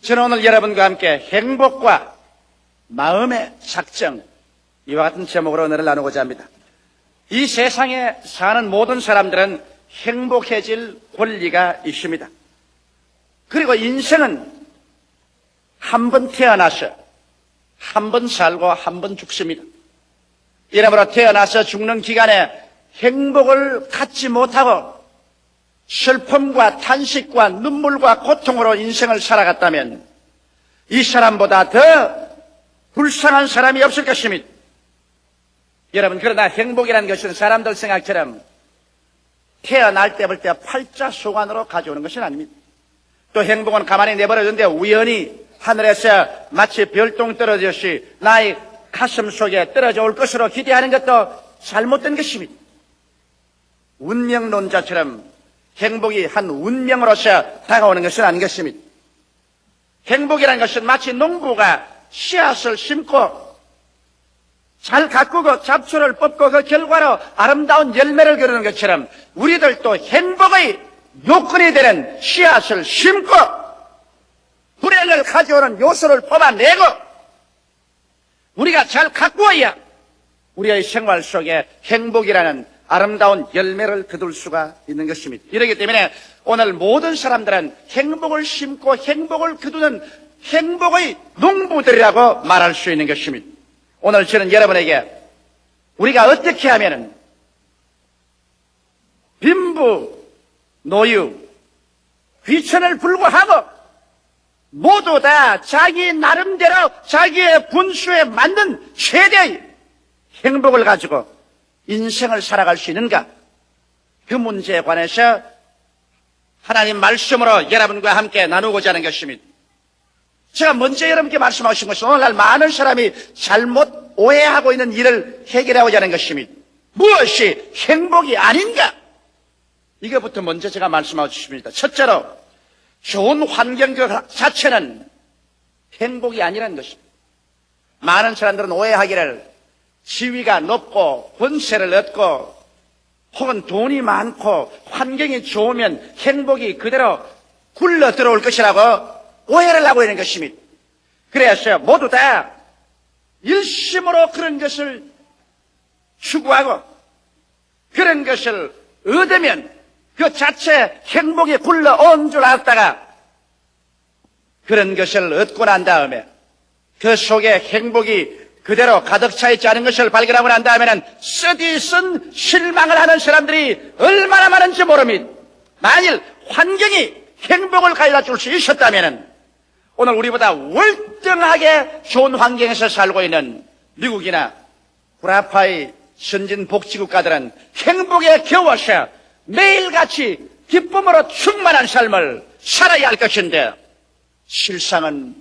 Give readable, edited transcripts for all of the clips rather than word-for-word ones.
저는 오늘 여러분과 함께 행복과 마음의 작정, 이와 같은 제목으로 오늘을 나누고자 합니다. 이 세상에 사는 모든 사람들은 행복해질 권리가 있습니다. 그리고 인생은 한 번 태어나서 한 번 살고 한 번 죽습니다. 이러므로 태어나서 죽는 기간에 행복을 갖지 못하고 슬픔과 탄식과 눈물과 고통으로 인생을 살아갔다면 이 사람보다 더 불쌍한 사람이 없을 것입니다. 여러분, 그러나 행복이라는 것은 사람들 생각처럼 태어날 때부터 팔자 소관으로 가져오는 것은 아닙니다. 또 행복은 가만히 내버려둔데 우연히 하늘에서 마치 별똥 떨어졌이 나의 가슴 속에 떨어져 올 것으로 기대하는 것도 잘못된 것입니다. 운명론자처럼 행복이 한 운명으로서 다가오는 것은 아닌 것입니다. 행복이라는 것은 마치 농부가 씨앗을 심고 잘 가꾸고 잡초를 뽑고 그 결과로 아름다운 열매를 거두는 것처럼 우리들도 행복의 요건이 되는 씨앗을 심고 불행을 가져오는 요소를 뽑아내고 우리가 잘 가꾸어야 우리의 생활 속에 행복이라는 아름다운 열매를 거둘 수가 있는 것입니다. 이렇기 때문에 오늘 모든 사람들은 행복을 심고 행복을 거두는 행복의 농부들이라고 말할 수 있는 것입니다. 오늘 저는 여러분에게 우리가 어떻게 하면은 빈부, 노유, 귀천을 불구하고 모두 다 자기 나름대로 자기의 분수에 맞는 최대의 행복을 가지고 인생을 살아갈 수 있는가? 그 문제에 관해서 하나님 말씀으로 여러분과 함께 나누고자 하는 것입니다. 제가 먼저 여러분께 말씀하고 싶은 것은 오늘날 많은 사람이 잘못 오해하고 있는 일을 해결하고자 하는 것입니다. 무엇이 행복이 아닌가? 이것부터 먼저 제가 말씀하고 싶습니다. 첫째로 좋은 환경 그 자체는 행복이 아니라는 것입니다. 많은 사람들은 오해하기를 지위가 높고 권세를 얻고 혹은 돈이 많고 환경이 좋으면 행복이 그대로 굴러 들어올 것이라고 오해를 하고 있는 것입니다. 그래서 모두 다 일심으로 그런 것을 추구하고 그런 것을 얻으면 그 자체 행복이 굴러온 줄 알았다가 그런 것을 얻고 난 다음에 그 속에 행복이 그대로 가득 차 있지 않은 것을 발견하고 난 다음에는 쓰디쓴 실망을 하는 사람들이 얼마나 많은지 모릅니다. 만일 환경이 행복을 가져다 줄 수 있었다면 오늘 우리보다 월등하게 좋은 환경에서 살고 있는 미국이나 구라파의 선진 복지국가들은 행복에 겨워서 매일같이 기쁨으로 충만한 삶을 살아야 할 것인데 실상은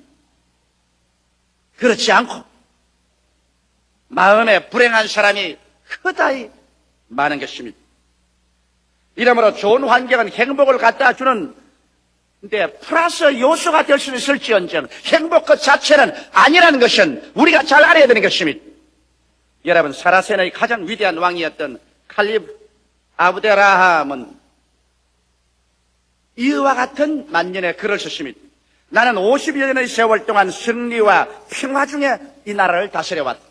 그렇지 않고 마음에 불행한 사람이 크다이 많은 것입니다. 이러므로 좋은 환경은 행복을 갖다 주는 데 플러스 요소가 될 수 있을지언정 행복 그 자체는 아니라는 것은 우리가 잘 알아야 되는 것입니다. 여러분, 사라센의 가장 위대한 왕이었던 칼립 아브데라함은 이와 같은 만년의 글을 썼습니다. 나는 50여 년의 세월 동안 승리와 평화 중에 이 나라를 다스려왔다.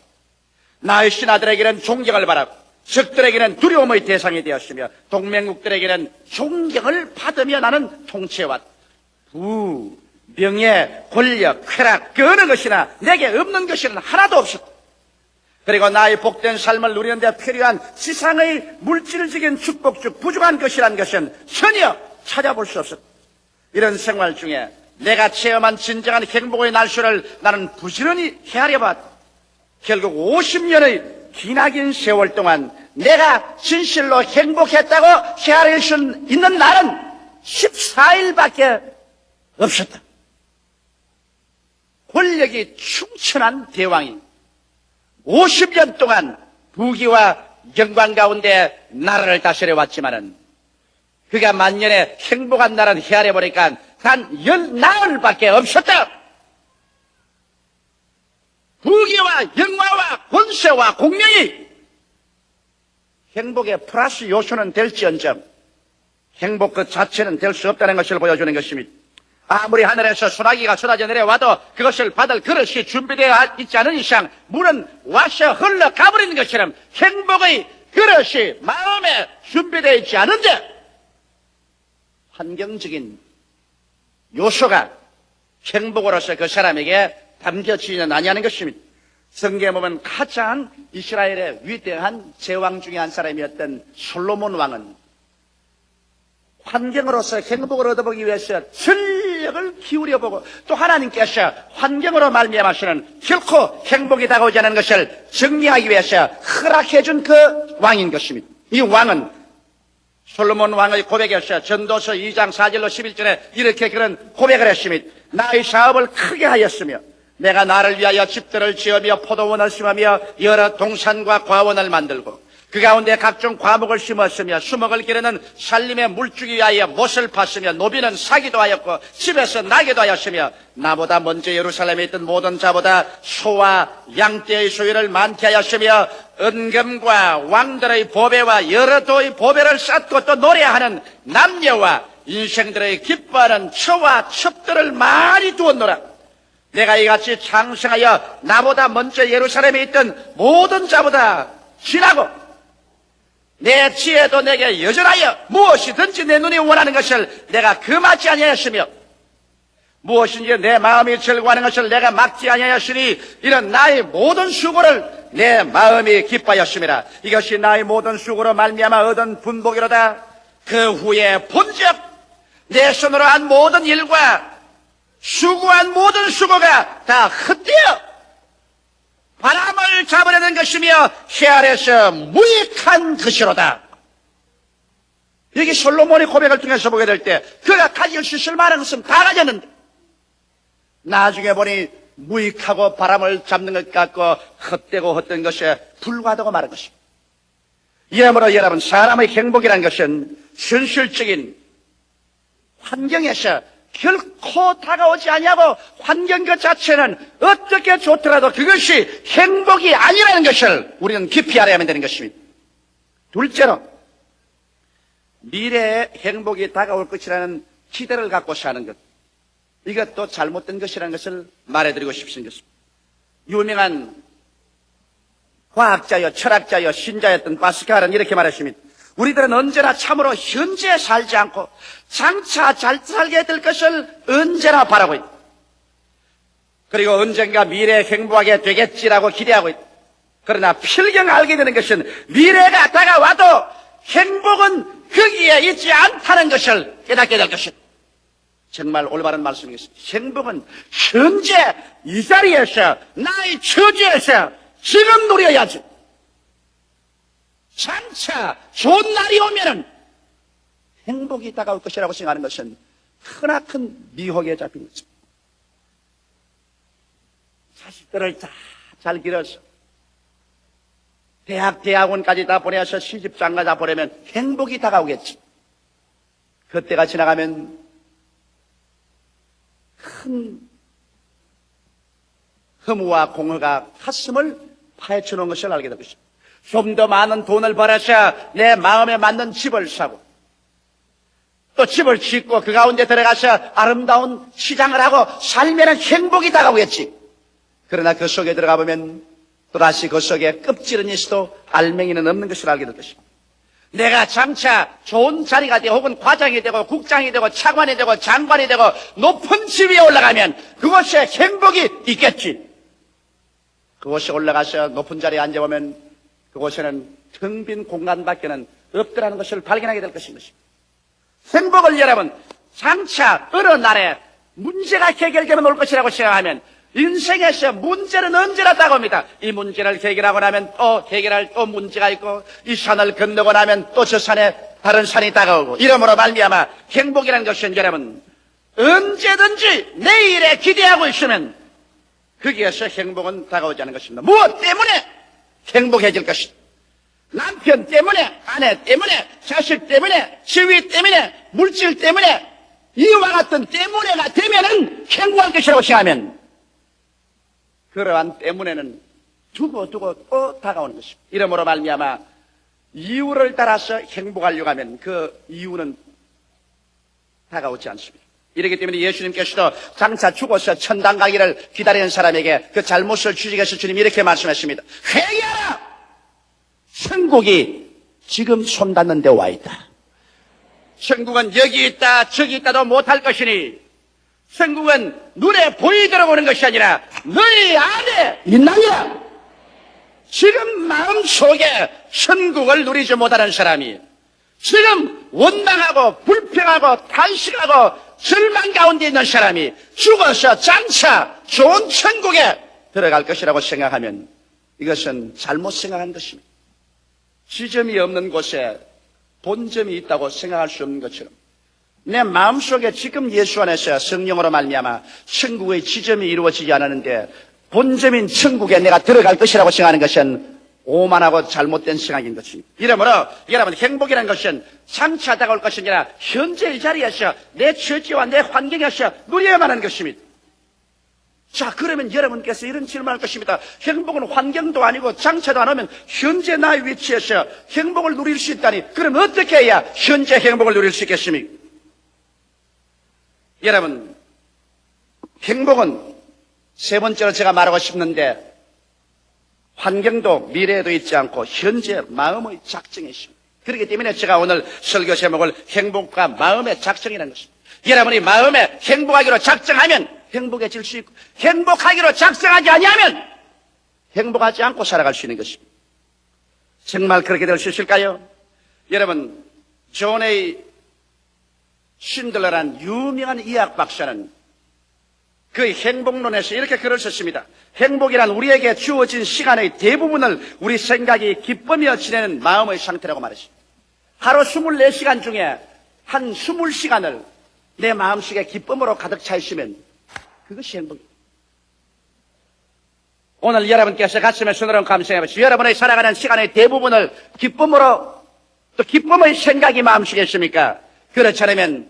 나의 신하들에게는 존경을 받았고 적들에게는 두려움의 대상이 되었으며 동맹국들에게는 존경을 받으며 나는 통치해왔다. 부, 명예, 권력, 쾌락 그 어느 것이나 내게 없는 것은 하나도 없었다. 그리고 나의 복된 삶을 누리는 데 필요한 지상의 물질적인 축복 중 부족한 것이라는 것은 전혀 찾아볼 수 없었다. 이런 생활 중에 내가 체험한 진정한 행복의 날수를 나는 부지런히 헤아려 봤다. 결국 50년의 기나긴 세월 동안 내가 진실로 행복했다고 헤아릴 수 있는 날은 14일밖에 없었다. 권력이 충천한 대왕이 50년 동안 부귀와 영광 가운데 나라를 다스려 왔지만은 그가 만년에 행복한 나라를 헤아려 보니까 단 10나흘밖에 없었다. 부귀와 영화와 권세와 공명이 행복의 플러스 요소는 될지언정 행복 그 자체는 될 수 없다는 것을 보여주는 것입니다. 아무리 하늘에서 소나기가 쏟아져 내려와도 그것을 받을 그릇이 준비되어 있지 않은 이상 물은 와서 흘러가버리는 것처럼 행복의 그릇이 마음에 준비되어 있지 않은데 환경적인 요소가 행복으로서 그 사람에게 담겨지지는 아니하는 것입니다. 성경에 보면 가장 이스라엘의 위대한 제왕 중에 한 사람이었던 솔로몬 왕은 환경으로서 행복을 얻어보기 위해서 전력을 기울여보고 또 하나님께서 환경으로 말미암아서는 결코 행복이 다가오지 않는 것을 정리하기 위해서 허락해준 그 왕인 것입니다. 이 왕은 솔로몬 왕의 고백에서 전도서 2장 4절로 11절에 이렇게 그런 고백을 했습니다. 나의 사업을 크게 하였으며 내가 나를 위하여 집들을 지으며 포도원을 심으며 여러 동산과 과원을 만들고 그 가운데 각종 과목을 심었으며 수목을 기르는 살림의 물주기 위하여 못을 팠으며 노비는 사기도 하였고 집에서 나게도 하였으며 나보다 먼저 예루살렘에 있던 모든 자보다 소와 양떼의 소유를 많게 하였으며 은금과 왕들의 보배와 여러 도의 보배를 쌓고 또 노래하는 남녀와 인생들의 기뻐하는 처와 첩들을 많이 두었노라. 내가 이같이 창성하여 나보다 먼저 예루살렘에 있던 모든 자보다 지나고 내 지혜도 내게 여전하여 무엇이든지 내 눈이 원하는 것을 내가 금하지 아니하였으며 무엇인지 내 마음이 즐거워하는 것을 내가 막지 아니하였으니 이런 나의 모든 수고를 내 마음이 기뻐하였음이라. 이것이 나의 모든 수고로 말미암아 얻은 분복이로다. 그 후에 본즉 내 손으로 한 모든 일과 수고한 모든 수고가 다 헛되어 바람을 잡으려는 것이며 해 아래서 무익한 것이로다. 여기 솔로몬의 고백을 통해서 보게 될 때 그가 가질 수 있을 만한 것은 다 가졌는데 나중에 보니 무익하고 바람을 잡는 것 같고 헛되고 헛된 것에 불과하다고 말한 것입니다. 이러므로 여러분, 사람의 행복이라는 것은 현실적인 환경에서 결코 다가오지 아니하고 환경 그 자체는 어떻게 좋더라도 그것이 행복이 아니라는 것을 우리는 깊이 알아야만 되는 것입니다. 둘째로 미래에 행복이 다가올 것이라는 기대를 갖고 사는 것, 이것도 잘못된 것이라는 것을 말해드리고 싶습니다. 유명한 과학자여 철학자여 신자였던 파스칼은 이렇게 말했습니다. 우리들은 언제나 참으로 현재에 살지 않고 장차 잘 살게 될 것을 언제나 바라고 있다. 그리고 언젠가 미래에 행복하게 되겠지라고 기대하고 있다. 그러나 필경 알게 되는 것은 미래가 다가와도 행복은 거기에 있지 않다는 것을 깨닫게 될 것이다. 정말 올바른 말씀이겠습니다. 행복은 현재 이 자리에서 나의 처지에서 지금 누려야지. 장차 좋은 날이 오면은 행복이 다가올 것이라고 생각하는 것은 크나큰 미혹에 잡힌 것입니다. 자식들을 잘 길어서 대학원까지 다 보내서 시집장가 다 보내면 행복이 다가오겠지. 그때가 지나가면 큰 허무와 공허가 가슴을 파헤쳐놓은 것을 알게 될 것입니다. 좀 더 많은 돈을 벌어서 내 마음에 맞는 집을 사고 또 집을 짓고 그 가운데 들어가서 아름다운 시장을 하고 살면은 행복이 다가오겠지. 그러나 그 속에 들어가 보면 또다시 그 속에 껍질은 있어도 알맹이는 없는 것을 알게 될 것입니다. 내가 장차 좋은 자리가 되고 혹은 과장이 되고 국장이 되고 차관이 되고 장관이 되고 높은 지위에 올라가면 그곳에 행복이 있겠지. 그곳에 올라가서 높은 자리에 앉아보면 그곳에는 텅 빈 공간밖에는 없더라는 것을 발견하게 될 것입니다. 행복을 여러분, 장차 어느 날에 문제가 해결되면 올 것이라고 생각하면 인생에서 문제는 언제나 다가옵니다. 이 문제를 해결하고 나면 또 해결할 또 문제가 있고 이 산을 건너고 나면 또 저 산에 다른 산이 다가오고 이러므로 말미암아 행복이라는 것은 여러분 언제든지 내일에 기대하고 있으면 거기에서 행복은 다가오지 않는 것입니다. 무엇 때문에 행복해질 것이다. 남편 때문에, 아내 때문에, 자식 때문에, 지위 때문에, 물질 때문에 이와 같은 때문에가 되면은 행복할 것이라고 생각하면 그러한 때문에는 두고 또 다가오는 것입니다. 이러므로 말미암아 이유를 따라서 행복하려고 하면 그 이유는 다가오지 않습니다. 이렇기 때문에 예수님께서도 장차 죽어서 천당 가기를 기다리는 사람에게 그 잘못을 지적해서 주님이 이렇게 말씀하십니다. 회개하라! 천국이 지금 손 닿는 데 와 있다. 천국은 여기 있다 저기 있다도 못할 것이니 천국은 눈에 보이도록 오는 것이 아니라 너희 안에 있나니라. 지금 마음속에 천국을 누리지 못하는 사람이 지금 원망하고 불평하고 탄식하고 절망 가운데 있는 사람이 죽어서 장차 좋은 천국에 들어갈 것이라고 생각하면 이것은 잘못 생각한 것입니다. 지점이 없는 곳에 본점이 있다고 생각할 수 없는 것처럼 내 마음속에 지금 예수 안에서 성령으로 말미암아 천국의 지점이 이루어지지 않았는데 본점인 천국에 내가 들어갈 것이라고 생각하는 것은 오만하고 잘못된 생각인 것입니다. 이러므로 여러분 행복이라는 것은 장차 다가올 것이 아니라 현재 이 자리에서 내 처지와 내 환경에서 누려야만 하는 것입니다. 자, 그러면 여러분께서 이런 질문을 할 것입니다. 행복은 환경도 아니고 장차도 안 오면 현재 나의 위치에서 행복을 누릴 수 있다니 그럼 어떻게 해야 현재 행복을 누릴 수 있겠습니까? 여러분 행복은 세 번째로 제가 말하고 싶는데 환경도 미래에도 있지 않고 현재 마음의 작정에 있습니다. 그렇기 때문에 제가 오늘 설교 제목을 행복과 마음의 작정이라는 것입니다. 여러분이 마음에 행복하기로 작정하면 행복해질 수 있고 행복하기로 작정하지 아니하면 행복하지 않고 살아갈 수 있는 것입니다. 정말 그렇게 될 수 있을까요? 여러분 존 A 신들러란 유명한 의학 박사는 그 행복론에서 이렇게 글을 썼습니다. 행복이란 우리에게 주어진 시간의 대부분을 우리 생각이 기쁘며 지내는 마음의 상태라고 말했습니다. 하루 24시간 중에 한 20시간을 내 마음속에 기쁨으로 가득 차 있으면 그것이 행복입니다. 오늘 여러분께서 가슴에 손으로 감상해 보시죠. 여러분의 살아가는 시간의 대부분을 기쁨으로 또 기쁨의 생각이 마음속에 있습니까? 그렇지 않으면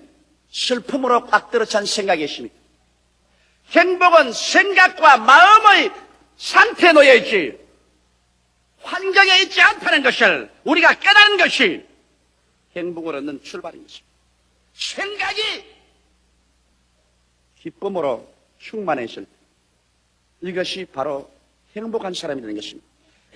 슬픔으로 꽉 들어찬 생각이 있습니까? 행복은 생각과 마음의 상태에 놓여 있지 환경에 있지 않다는 것을 우리가 깨닫는 것이 행복을 얻는 출발입니다. 생각이 기쁨으로 충만해 있을 때 이것이 바로 행복한 사람이 되는 것입니다.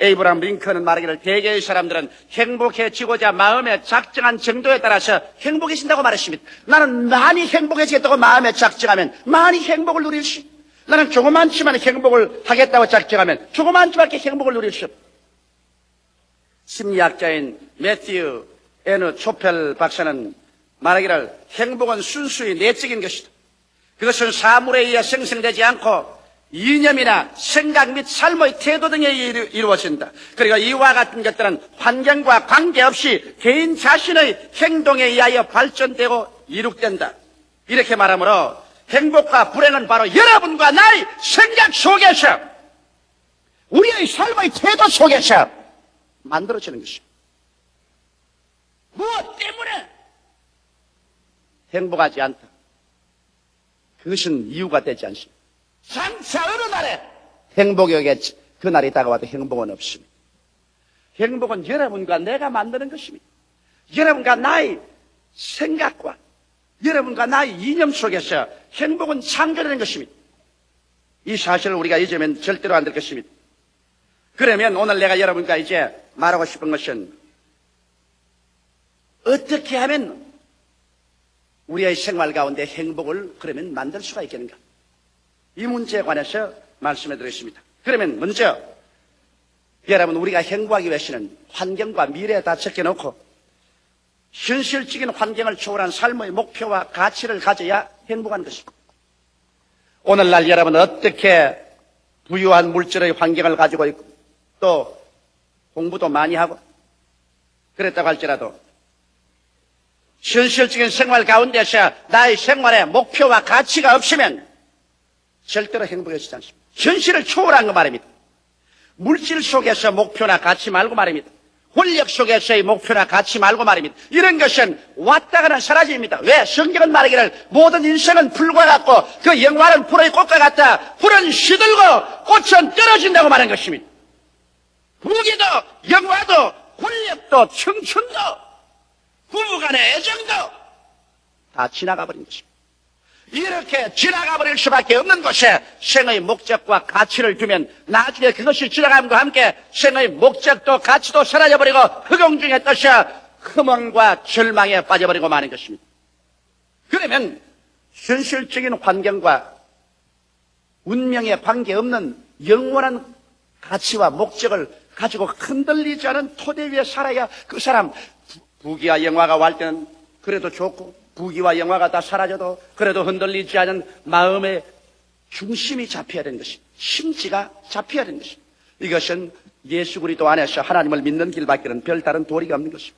에이브라함 링컨은 말하기를 대개의 사람들은 행복해지고자 마음에 작정한 정도에 따라서 행복해진다고 말했습니다. 나는 많이 행복해지겠다고 마음에 작정하면 많이 행복을 누릴 수 있다. 나는 조그만치만 행복을 하겠다고 작정하면 조그만치밖에 행복을 누릴 수 없다. 심리학자인 매튜 N. 초펠 박사는 말하기를 행복은 순수히 내적인 것이다. 그것은 사물에 의해 생성되지 않고 이념이나 생각 및 삶의 태도 등에 이루어진다. 그리고 이와 같은 것들은 환경과 관계없이 개인 자신의 행동에 의하여 발전되고 이룩된다. 이렇게 말하므로 행복과 불행은 바로 여러분과 나의 생각 속에서 우리의 삶의 태도 속에서 만들어지는 것입니다. 무엇 때문에 행복하지 않다. 그것은 이유가 되지 않습니다. 장차 어느 날에 행복이 오겠지. 그 날이 다가와도 행복은 없습니다. 행복은 여러분과 내가 만드는 것입니다. 여러분과 나의 생각과 여러분과 나의 이념 속에서 행복은 창조되는 것입니다. 이 사실을 우리가 잊으면 절대로 안 될 것입니다. 그러면 오늘 내가 여러분과 이제 말하고 싶은 것은 어떻게 하면 우리의 생활 가운데 행복을 그러면 만들 수가 있겠는가? 이 문제에 관해서 말씀해 드리겠습니다. 그러면 먼저 여러분 우리가 행복하기 위해서는 환경과 미래에 다 적혀놓고 현실적인 환경을 초월한 삶의 목표와 가치를 가져야 행복한 것입니다. 오늘날 여러분은 어떻게 부유한 물질의 환경을 가지고 있고 또 공부도 많이 하고 그랬다고 할지라도 현실적인 생활 가운데서 나의 생활에 목표와 가치가 없으면 절대로 행복해지지 않습니다. 현실을 초월한 거 말입니다. 물질 속에서 목표나 가치 말고 말입니다. 권력 속에서의 목표나 가치 말고 말입니다. 이런 것은 왔다가는 사라집니다. 왜? 성경은 말하기를 모든 인생은 풀과 같고 그 영화는 풀의 꽃과 같다. 풀은 시들고 꽃은 떨어진다고 말한 것입니다. 부귀도 영화도 권력도 청춘도 부부간의 애정도 다 지나가 버린 것입니다. 이렇게 지나가 버릴 수밖에 없는 곳에 생의 목적과 가치를 두면 나중에 그것이 지나감과 함께 생의 목적도 가치도 사라져버리고 흑영중의 뜻이 흠원과 절망에 빠져버리고 마는 것입니다. 그러면 현실적인 환경과 운명에 관계없는 영원한 가치와 목적을 가지고 흔들리지 않은 토대 위에 살아야 그 사람 부귀와 영화가 올 때는 그래도 좋고 부귀와 영화가 다 사라져도 그래도 흔들리지 않은 마음의 중심이 잡혀야 되는 것입니다. 심지가 잡혀야 되는 것입니다. 이것은 예수 그리스도 안에서 하나님을 믿는 길밖에는 별다른 도리가 없는 것입니다.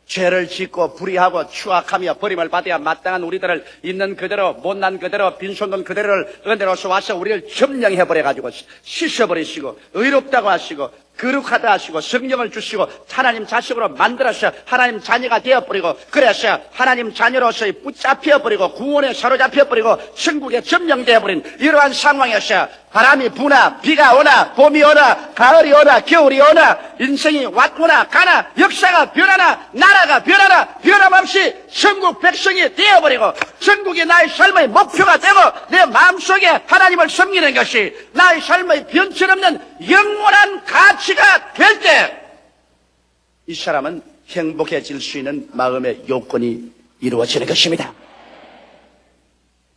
죄를 짓고 불의하고 추악하며 버림을 받아야 마땅한 우리들을 있는 그대로 못난 그대로 빈손돈 그대로를 은혜로서 와서 우리를 점령해버려가지고 씻어버리시고 의롭다고 하시고 거룩하다 하시고 성령을 주시고 하나님 자식으로 만들어서 하나님 자녀가 되어버리고 그래서 하나님 자녀로서의 붙잡혀버리고 구원에 사로잡혀버리고 천국에 점령되어버린 이러한 상황에서 바람이 부나 비가 오나 봄이 오나 가을이 오나 겨울이 오나 인생이 왔거나 가나 역사가 변하나 나라가 변하나 변함없이 천국 백성이 되어버리고 천국이 나의 삶의 목표가 되고 내 마음속에 하나님을 섬기는 것이 나의 삶의 변천없는 영원한 가치가 될 때 이 사람은 행복해질 수 있는 마음의 요건이 이루어지는 것입니다.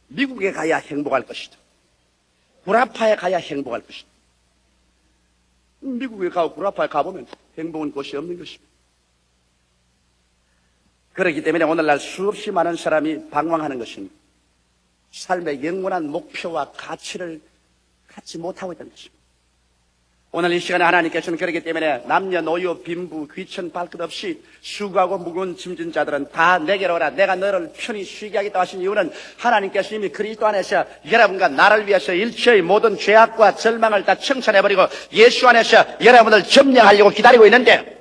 미국에 가야 행복할 것이다. 구라파에 가야 행복할 것이다. 미국에 가고 구라파에 가보면 행복은 곳이 없는 것입니다. 그렇기 때문에 오늘날 수없이 많은 사람이 방황하는 것입니다. 삶의 영원한 목표와 가치를 갖지 못하고 있다는 것입니다. 오늘 이 시간에 하나님께서는 그렇기 때문에 남녀노소 빈부 귀천 발끝 없이 수고하고 무거운 짐진 자들은 다 내게로 오라. 내가 너를 편히 쉬게 하겠다 하신 이유는 하나님께서 이미 그리스도 안에서 여러분과 나를 위해서 일체의 모든 죄악과 절망을 다 청산해버리고 예수 안에서 여러분을 점령하려고 기다리고 있는데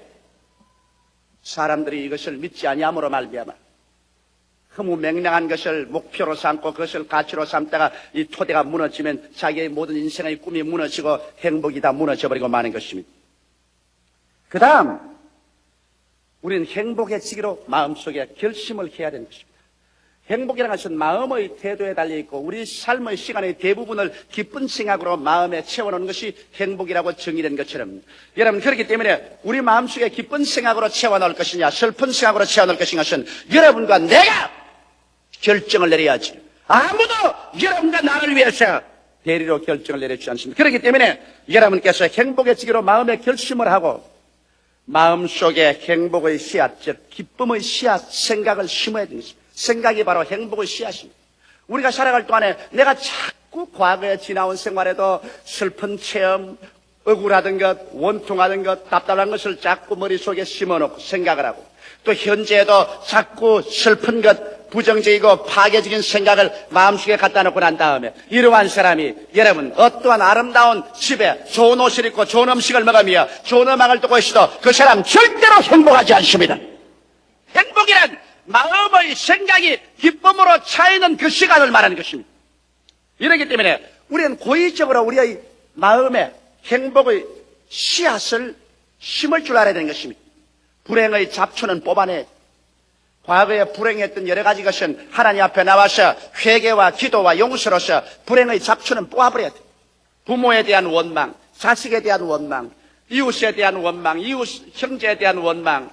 사람들이 이것을 믿지 아니함으로 말미암아 허무맹랑한 것을 목표로 삼고 그것을 가치로 삼다가 이 토대가 무너지면 자기의 모든 인생의 꿈이 무너지고 행복이 다 무너져버리고 마는 것입니다. 그 다음 우리는 행복해지기로 마음속에 결심을 해야 되는 것입니다. 행복이라는 것은 마음의 태도에 달려있고 우리 삶의 시간의 대부분을 기쁜 생각으로 마음에 채워놓는 것이 행복이라고 정의된 것처럼 여러분 그렇기 때문에 우리 마음속에 기쁜 생각으로 채워놓을 것이냐 슬픈 생각으로 채워놓을 것인 것은 여러분과 내가 결정을 내려야지. 아무도 여러분과 나를 위해서 대리로 결정을 내려주지 않습니다. 그렇기 때문에 여러분께서 행복해지기로 마음에 결심을 하고 마음속에 행복의 씨앗, 즉 기쁨의 씨앗, 생각을 심어야 되는 것입니다. 생각이 바로 행복의 씨앗입니다. 우리가 살아갈 동안에 내가 자꾸 과거에 지나온 생활에도 슬픈 체험, 억울하던 것, 원통하던 것, 답답한 것을 자꾸 머릿속에 심어놓고 생각을 하고 또 현재에도 자꾸 슬픈 것, 부정적이고 파괴적인 생각을 마음속에 갖다 놓고 난 다음에 이러한 사람이 여러분 어떠한 아름다운 집에 좋은 옷을 입고 좋은 음식을 먹으며 좋은 음악을 듣고 있어도 그 사람 절대로 행복하지 않습니다. 행복이란 마음의 생각이 기쁨으로 차이는 그 시간을 말하는 것입니다. 이렇기 때문에 우리는 고의적으로 우리의 마음에 행복의 씨앗을 심을 줄 알아야 되는 것입니다. 불행의 잡초는 뽑아내 과거에 불행했던 여러 가지 것은 하나님 앞에 나와서 회개와 기도와 용서로서 불행의 잡초는 뽑아버려야 돼. 부모에 대한 원망, 자식에 대한 원망, 이웃에 대한 원망, 이웃 형제에 대한 원망,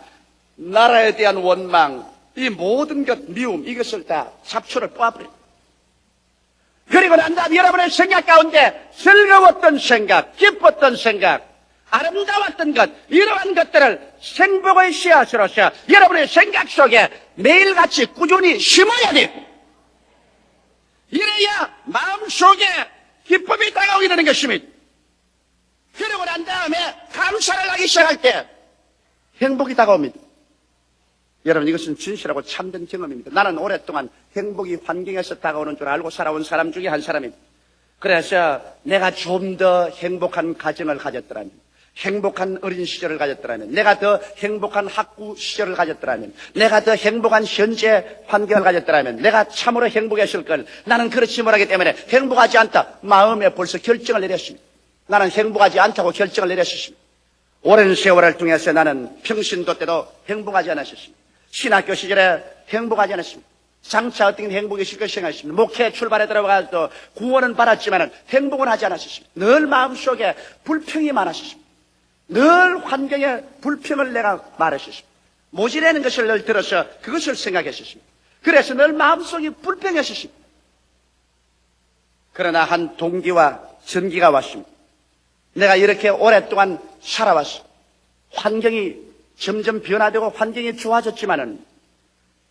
나라에 대한 원망, 이 모든 것 미움 이것을 다 잡초를 뽑아버려. 그리고 난 다음 여러분의 생각 가운데 즐거웠던 생각, 기뻤던 생각, 아름다웠던 것, 이러한 것들을 행복의 씨앗으로서 여러분의 생각 속에 매일같이 꾸준히 심어야 돼요. 이래야 마음속에 기쁨이 다가오게 되는 것입니다. 그러고 난 다음에 감사를 하기 시작할 때 행복이 다가옵니다. 여러분 이것은 진실하고 참된 경험입니다. 나는 오랫동안 행복이 환경에서 다가오는 줄 알고 살아온 사람 중에 한 사람입니다. 그래서 내가 좀 더 행복한 가정을 가졌더라면, 행복한 어린 시절을 가졌더라면, 내가 더 행복한 학구 시절을 가졌더라면, 내가 더 행복한 현재 환경을 가졌더라면 내가 참으로 행복했을 걸. 나는 그렇지 못하기 때문에 행복하지 않다. 마음에 벌써 결정을 내렸습니다. 나는 행복하지 않다고 결정을 내렸습니다. 오랜 세월을 통해서 나는 평신도 때도 행복하지 않았습니다. 신학교 시절에 행복하지 않았습니다. 장차 어떤 행복이 있을 것을 생각하십니다. 목회 출발에 들어가서 구원은 받았지만 행복은 하지 않았습니다. 늘 마음속에 불평이 많았습니다. 늘 환경에 불평을 내가 말했습니다. 모질라는 것을 늘 들어서 그것을 생각했습니다. 그래서 늘 마음속이 불평했습니다. 그러나 한 동기와 전기가 왔습니다. 내가 이렇게 오랫동안 살아왔어. 환경이 점점 변화되고 환경이 좋아졌지만은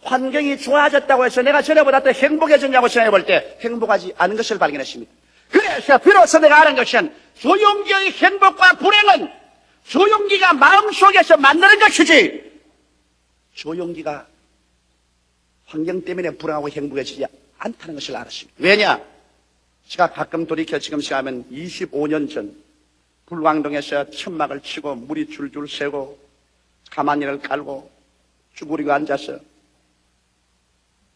환경이 좋아졌다고 해서 내가 전에보다 더 행복해졌냐고 생각해 볼 때 행복하지 않은 것을 발견했습니다. 그래서 비로소 내가 아는 것은 조용기의 행복과 불행은 조용기가 마음속에서 만드는 것이지 조용기가 환경 때문에 불행하고 행복해지지 않다는 것을 알았습니다. 왜냐? 제가 가끔 돌이켜 지금 생각하면 25년 전 불광동에서 천막을 치고 물이 줄줄 새고 가마니를 깔고 쭈그리고 앉아서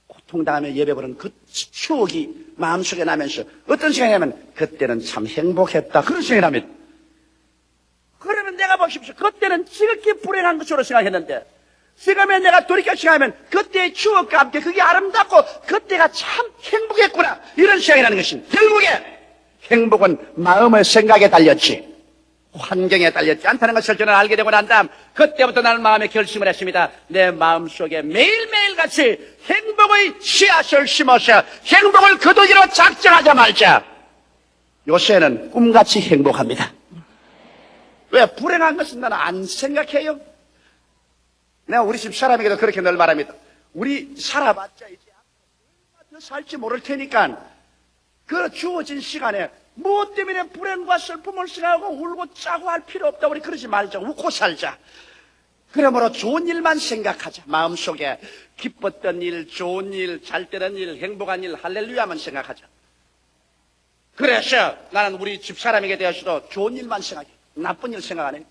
고통당하며 예배보는 그 추억이 마음속에 나면서 어떤 생각이냐면 그때는 참 행복했다 그런 생각이 납니다. 그러면 내가 보십시오. 그때는 지극히 불행한 것으로 생각했는데 지금에 내가 돌이켜 생각하면 그때의 추억과 함께 그게 아름답고 그때가 참 행복했구나 이런 생각이 나는 것입니다. 결국에 행복은 마음의 생각에 달렸지 환경에 달렸지 않다는 것을 저는 알게 되고 난 다음 그때부터 나는 마음에 결심을 했습니다. 내 마음속에 매일매일 같이 행복의 씨앗을 심어서 행복을 거두기로 작정하자 말자. 요새는 꿈같이 행복합니다. 왜? 불행한 것은 나는 안 생각해요. 내가 우리 집 사람에게도 그렇게 늘 말합니다. 우리 살아봤자 이제 얼마 더 살지 모를 테니까 그 주어진 시간에 무엇 때문에 불행과 슬픔을 생각하고 울고 짜고 할 필요 없다. 우리 그러지 말자. 웃고 살자. 그러므로 좋은 일만 생각하자. 마음속에 기뻤던 일, 좋은 일, 잘 되는 일, 행복한 일, 할렐루야만 생각하자. 그래서 나는 우리 집사람에게 대해서도 좋은 일만 생각해. 나쁜 일 생각 안 해요.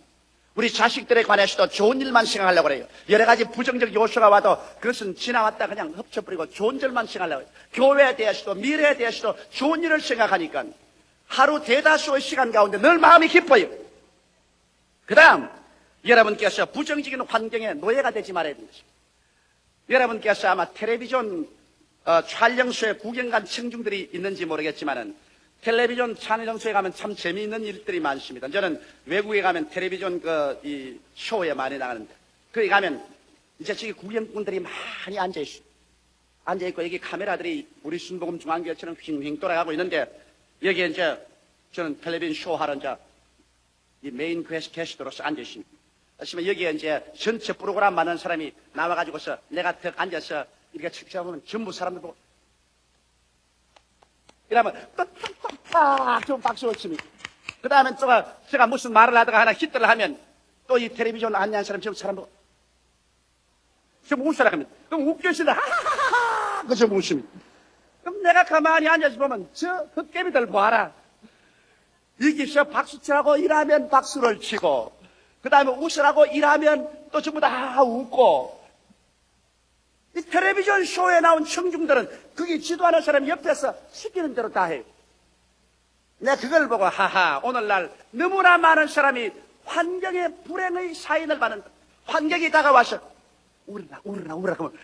우리 자식들에 관해서도 좋은 일만 생각하려고 그래요. 여러 가지 부정적 요소가 와도 그것은 지나왔다 그냥 흡쳐버리고 좋은 일만 생각하려고 해요. 교회에 대해서도 미래에 대해서도 좋은 일을 생각하니까 하루 대다수의 시간 가운데 늘 마음이 기뻐요. 그 다음 여러분께서 부정적인 환경에 노예가 되지 말아야 되는 것입니다. 여러분께서 아마 텔레비전 촬영소에 구경 간 청중들이 있는지 모르겠지만은 텔레비전 촬영소에 가면 참 재미있는 일들이 많습니다. 저는 외국에 가면 텔레비전 이 쇼에 많이 나가는데 거기 가면 이제 저기 구경꾼들이 많이 앉아있어요. 앉아있고 여기 카메라들이 우리 순복음 중앙교회처럼 휙휙 돌아가고 있는데 여기에 이제 저는 텔레비전 쇼 하러 이제 이 메인 게스트로서 앉아있습니다. 하지만 여기에 이제 전체 프로그램 만든 사람이 나와가지고서 내가 더 앉아서 이렇게 측정하면 전부 사람들 보고 이러면 딱 좀 박수를 칩니다. 그 다음에 또 제가 무슨 말을 하다가 하나 히트를 하면 또 이 텔레비전 안내한 사람 전부 사람 보고 좀 웃으라 합니다. 그럼 웃겨시다 하하하하 그 좀 웃습니다. 그럼 내가 가만히 앉아서 보면 저 흑개미들 봐라. 여기서 박수치라고 일하면 박수를 치고 그 다음에 웃으라고 일하면 또 전부 다 웃고 이 텔레비전 쇼에 나온 청중들은 그게 지도하는 사람 옆에서 시키는 대로 다 해요. 내가 그걸 보고 하하 오늘날 너무나 많은 사람이 환경의 불행의 사인을 받는다. 환경이 다가와서 울으라 그러면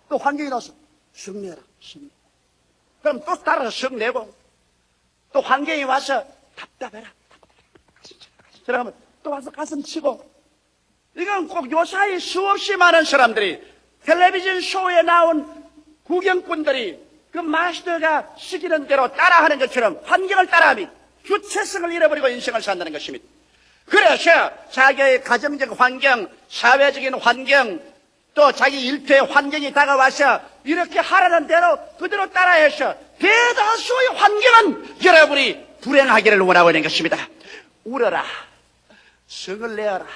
또 환경이 나와서 성내라 성내. 그럼 또 따라서 성내고 또 환경이 와서 답답해라 들어가면 또 와서 가슴 치고 이건 꼭 요사이 수없이 많은 사람들이 텔레비전 쇼에 나온 구경꾼들이 그 마스터가 시키는 대로 따라하는 것처럼 환경을 따라하면 주체성을 잃어버리고 인생을 산다는 것입니다. 그래서 자기의 가정적 환경, 사회적인 환경, 또 자기 일터의 환경이 다가와서 이렇게 하라는 대로 그대로 따라해서 대다수의 환경은 여러분이 불행하기를 원하고 있는 것입니다. 울어라, 성을 내어라,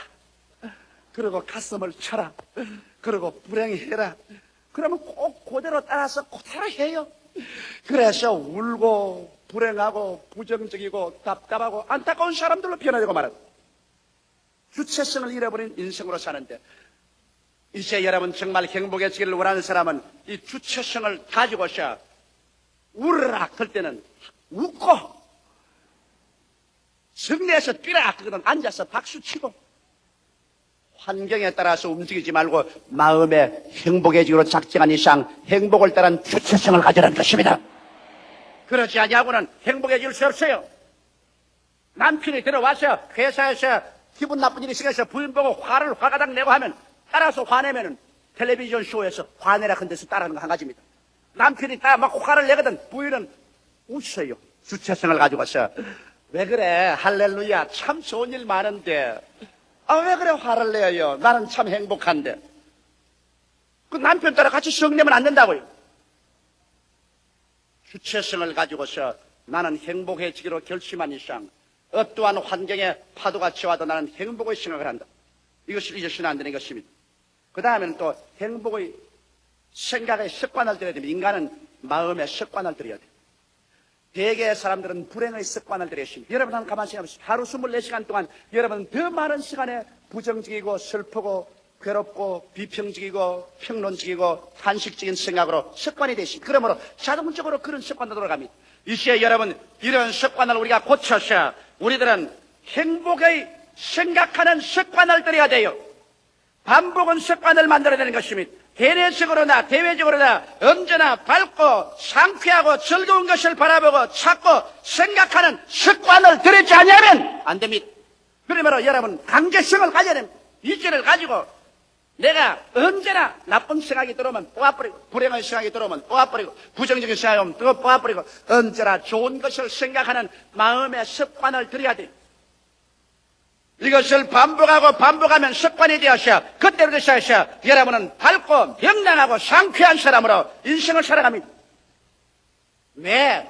그리고 가슴을 쳐라, 그리고 불행해라. 그러면 꼭 그대로 따라서 그대로 해요. 그래서 울고 불행하고 부정적이고 답답하고 안타까운 사람들로 변화되고 말아요. 주체성을 잃어버린 인생으로 사는데 이제 여러분 정말 행복해지기를 원하는 사람은 이 주체성을 가지고서 울으라 할 때는 웃고 성내에서 뛰라 그거는 앉아서 박수치고 환경에 따라서 움직이지 말고 마음의 행복해지기로 작정한 이상 행복을 따른 주체성을 가지라는 것입니다. 그렇지 아니하고는 행복해질 수 없어요. 남편이 들어와서 회사에서 기분 나쁜 일이 생겨서 부인 보고 화가닥 내고 하면 따라서 화내면은 텔레비전 쇼에서 화내라 한 데서 따라하는 거 한 가지입니다. 남편이 딱 막 화를 내거든 부인은 웃어요. 주체성을 가지고서 왜 그래 할렐루야 참 좋은 일 많은데 왜 그래 화를 내요 나는 참 행복한데 그 남편 따라 같이 성내면 안 된다고요. 주체성을 가지고서 나는 행복해지기로 결심한 이상 어떠한 환경에 파도가 치와도 나는 행복의 생각을 한다. 이것을 잊어서는 안 되는 것입니다. 그 다음에는 또 행복의 생각의 습관을 들여야 됩니다. 인간은 마음의 습관을 들여야 돼요. 대개의 사람들은 불행의 습관을 들여야 됩니다. 여러분 한번 가만히 생각해보세요. 하루 24시간 동안 여러분 더 많은 시간에 부정적이고 슬프고 괴롭고 비평적이고 평론적이고 탄식적인 생각으로 습관이 되십니다. 그러므로 자동적으로 그런 습관으로 돌아갑니다. 이시에 여러분 이런 습관을 우리가 고쳐서 우리들은 행복의 생각하는 습관을 들여야 돼요. 반복은 습관을 만들어야 되는 것입니다. 대내적으로나 대외적으로나 언제나 밝고 상쾌하고 즐거운 것을 바라보고 찾고 생각하는 습관을 들이지 않으면 안 됩니다. 그러므로 여러분 강제성을 가져야 됩니다. 이지를 가지고 내가 언제나 나쁜 생각이 들어오면 뽑아버리고 불행한 생각이 들어오면 뽑아버리고 부정적인 생각이 오면 또 뽑아버리고 언제나 좋은 것을 생각하는 마음의 습관을 들여야 돼요. 이것을 반복하면 습관이 되어서 그때부터 시작해서 여러분은 밝고 명랑하고 상쾌한 사람으로 인생을 살아갑니다. 왜?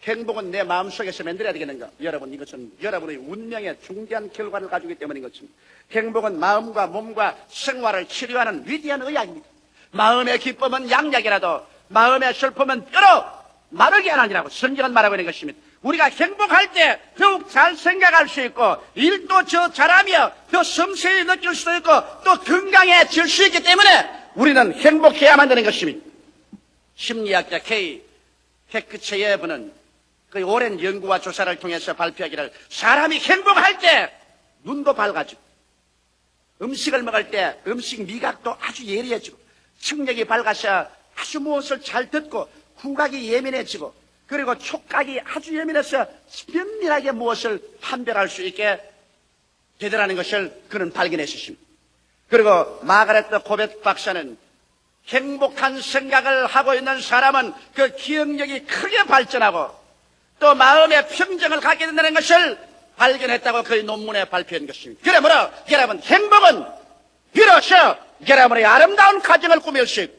행복은 내 마음속에서 만들어야 되겠는가? 여러분 이것은 여러분의 운명의 중대한 결과를 가지고 있기 때문인 것입니다. 행복은 마음과 몸과 생활을 치료하는 위대한 의학입니다. 마음의 기쁨은 양약이라도 마음의 슬픔은 뼈로 마르게 하느니라고 성경은 말하고 있는 것입니다. 우리가 행복할 때 더욱 잘 생각할 수 있고 일도 더 잘하며 더 섬세히 느낄 수도 있고 또 건강해질 수 있기 때문에 우리는 행복해야만 되는 것입니다. 심리학자 K. 헤크체예브는 그 오랜 연구와 조사를 통해서 발표하기를 사람이 행복할 때 눈도 밝아지고 음식을 먹을 때 음식 미각도 아주 예리해지고 청력이 밝아서 아주 무엇을 잘 듣고 후각이 예민해지고 그리고 촉각이 아주 예민해서 면밀하게 무엇을 판별할 수 있게 되더라는 것을 그는 발견했습니다. 그리고 마가렛 코벳 박사는 행복한 생각을 하고 있는 사람은 그 기억력이 크게 발전하고 또 마음의 평정을 갖게 된다는 것을 발견했다고 그의 논문에 발표한 것입니다. 그러므로 여러분 행복은 비로소 여러분의 아름다운 가정을 꾸밀 수 있고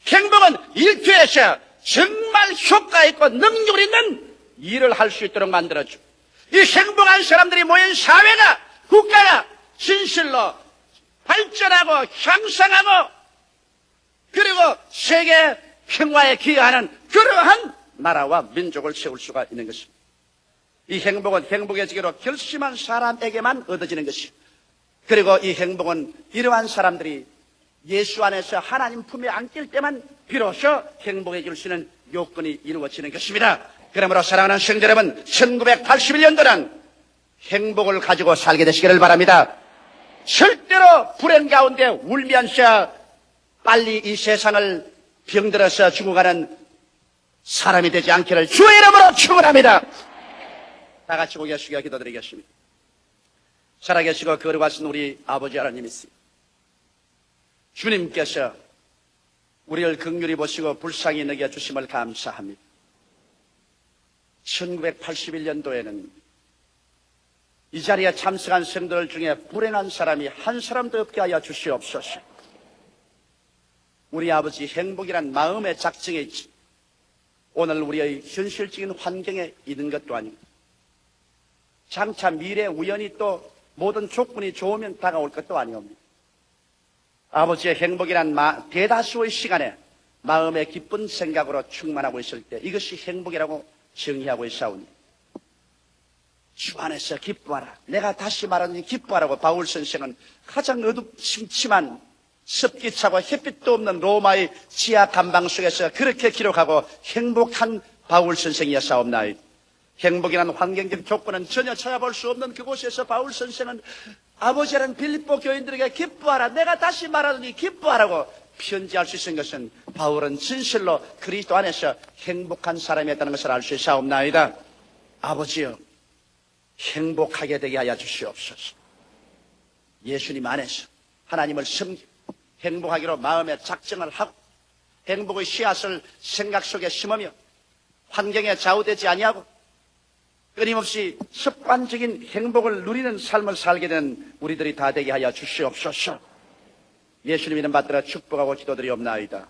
행복은 일터에서 정말 효과 있고 능력 있는 일을 할 수 있도록 만들어주고 이 행복한 사람들이 모인 사회가 국가가 진실로 발전하고 향상하고 그리고 세계 평화에 기여하는 그러한 나라와 민족을 세울 수가 있는 것입니다. 이 행복은 행복해지기로 결심한 사람에게만 얻어지는 것입니다. 그리고 이 행복은 이러한 사람들이 예수 안에서 하나님 품에 안길 때만 비로소 행복해질 수 있는 요건이 이루어지는 것입니다. 그러므로 사랑하는 성도 여러분 1981년도는 행복을 가지고 살게 되시기를 바랍니다. 절대로 불행 가운데 울면서 빨리 이 세상을 병들어서 죽어가는 사람이 되지 않기를 주의 이름으로 축원합니다. 다 같이 고개 숙여 기도드리겠습니다. 살아계시고 거룩하신 우리 아버지 하나님 있습니다. 주님께서 우리를 긍휼히 보시고 불쌍히 여겨주심을 감사합니다. 1981년도에는 이 자리에 참석한 성도들 중에 불행한 사람이 한 사람도 없게 하여 주시옵소서. 우리 아버지 행복이란 마음의 작정에 있지 오늘 우리의 현실적인 환경에 있는 것도 아니고 장차 미래 우연히 또 모든 조건이 좋으면 다가올 것도 아니옵니다. 아버지의 행복이란 대다수의 시간에 마음의 기쁜 생각으로 충만하고 있을 때 이것이 행복이라고 정의하고 있사오니 주 안에서 기뻐하라. 내가 다시 말하니 기뻐하라고 바울 선생은 가장 어둡침침한 습기 차고 햇빛도 없는 로마의 지하 감방 속에서 그렇게 기록하고 행복한 바울 선생이었사옵나이다. 행복이라는 환경적 조건은 전혀 찾아볼 수 없는 그곳에서 바울 선생은 아버지라는 빌립보 교인들에게 기뻐하라. 내가 다시 말하더니 기뻐하라고 편지할 수 있는 것은 바울은 진실로 그리스도 안에서 행복한 사람이었다는 것을 알 수 있사옵나이다. 아버지여, 행복하게 되게 하여 주시옵소서. 예수님 안에서 하나님을 섬기고 행복하기로 마음에 작정을 하고 행복의 씨앗을 생각 속에 심으며 환경에 좌우되지 아니하고 끊임없이 습관적인 행복을 누리는 삶을 살게 된 우리들이 다 되게 하여 주시옵소서. 예수님 이름 받들어 축복하고 기도드리옵나이다.